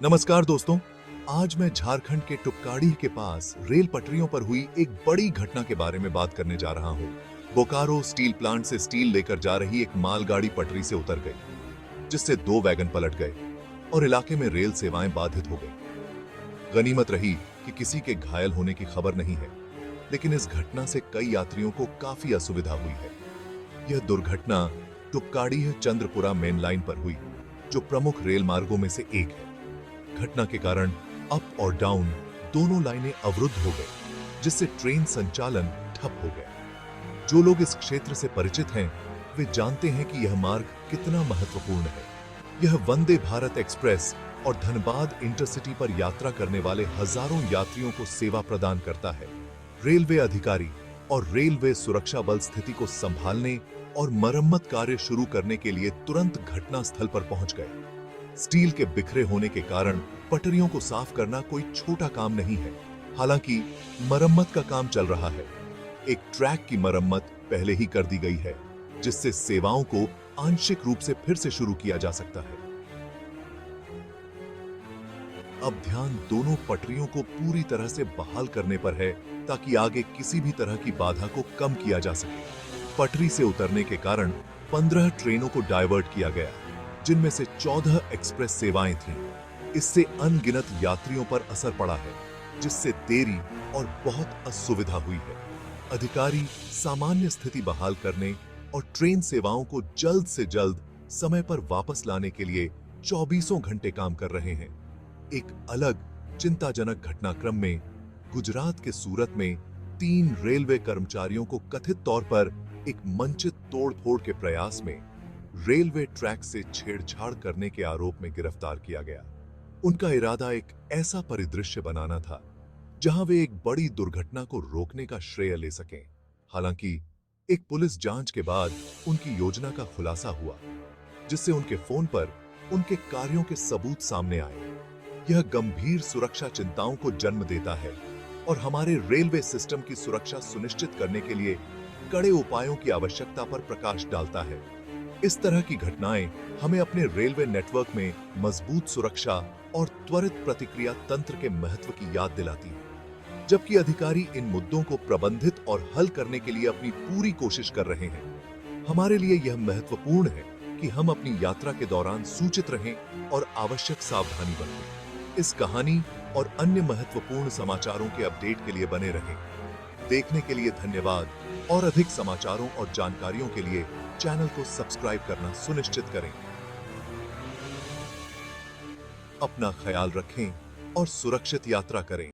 नमस्कार दोस्तों। आज मैं झारखंड के टुक्काड़ी के पास रेल पटरियों पर हुई एक बड़ी घटना के बारे में बात करने जा रहा हूं। बोकारो स्टील प्लांट से स्टील लेकर जा रही एक मालगाड़ी पटरी से उतर गई, जिससे 2 वैगन पलट गए और इलाके में रेल सेवाएं बाधित हो गई। गनीमत रही कि किसी के घायल होने की खबर नहीं है, लेकिन इस घटना से कई यात्रियों को काफी असुविधा हुई है। यह दुर्घटना टुक्काड़ी चंद्रपुरा मेन लाइन पर हुई, जो प्रमुख रेल मार्गों में से एक है। घटना के कारण अप और डाउन दोनों लाइनें अवरुद्ध हो गई, जिससे ट्रेन संचालन ठप हो गया। जो लोग इस क्षेत्र से परिचित हैं, वे जानते हैं कि यह मार्ग कितना महत्वपूर्ण है। यह वंदे भारत एक्सप्रेस और धनबाद इंटरसिटी पर यात्रा करने वाले हजारों यात्रियों को सेवा प्रदान करता है। रेलवे अधिकारी और रेलवे सुरक्षा बल स्थिति को संभालने और मरम्मत कार्य शुरू करने के लिए तुरंत घटना स्थल पर पहुंच गए। स्टील के बिखरे होने के कारण पटरियों को साफ करना कोई छोटा काम नहीं है। हालांकि मरम्मत का काम चल रहा है। एक ट्रैक की मरम्मत पहले ही कर दी गई है, जिससे सेवाओं को आंशिक रूप से फिर से शुरू किया जा सकता है। अब ध्यान दोनों पटरियों को पूरी तरह से बहाल करने पर है, ताकि आगे किसी भी तरह की बाधा को कम किया जा सके। पटरी से उतरने के कारण 15 ट्रेनों को डायवर्ट किया गया, जिनमें से 14 एक्सप्रेस सेवाएं थीं। इससे अनगिनत यात्रियों पर असर पड़ा है, जिससे देरी और बहुत असुविधा हुई है। अधिकारी सामान्य स्थिति बहाल करने और ट्रेन सेवाओं को जल्द से जल्द समय पर वापस लाने के लिए 24 घंटे काम कर रहे हैं। एक अलग चिंताजनक घटनाक्रम में गुजरात के सूरत में 3 रेलवे कर्मचारियों को कथित तौर पर एक मंचित तोड़फोड़ के प्रयास में रेलवे ट्रैक से छेड़छाड़ करने के आरोप में गिरफ्तार किया गया। उनका इरादा एक ऐसा परिदृश्य बनाना था जहां वे एक बड़ी दुर्घटना को रोकने का श्रेय ले सकें। हालांकि एक पुलिस जांच के बाद उनकी योजना का खुलासा हुआ, जिससे उनके फोन पर उनके कार्यों के सबूत सामने आए। यह गंभीर सुरक्षा चिंताओं को जन्म देता है और हमारे रेलवे सिस्टम की सुरक्षा सुनिश्चित करने के लिए कड़े उपायों की आवश्यकता पर प्रकाश डालता है। इस तरह की घटनाएं हमें अपने रेलवे नेटवर्क में मजबूत सुरक्षा और त्वरित प्रतिक्रिया तंत्र के महत्व की याद दिलाती है, जबकि अधिकारी इन मुद्दों को प्रबंधित और हल करने के लिए अपनी पूरी कोशिश कर रहे हैं। हमारे लिए यह महत्वपूर्ण है कि हम अपनी यात्रा के दौरान सूचित रहें और आवश्यक सावधानी बरतें। इस कहानी और अन्य महत्वपूर्ण समाचारों के अपडेट के लिए बने रहें। देखने के लिए धन्यवाद और अधिक समाचारों और जानकारियों के लिए चैनल को सब्सक्राइब करना सुनिश्चित करें। अपना ख्याल रखें और सुरक्षित यात्रा करें।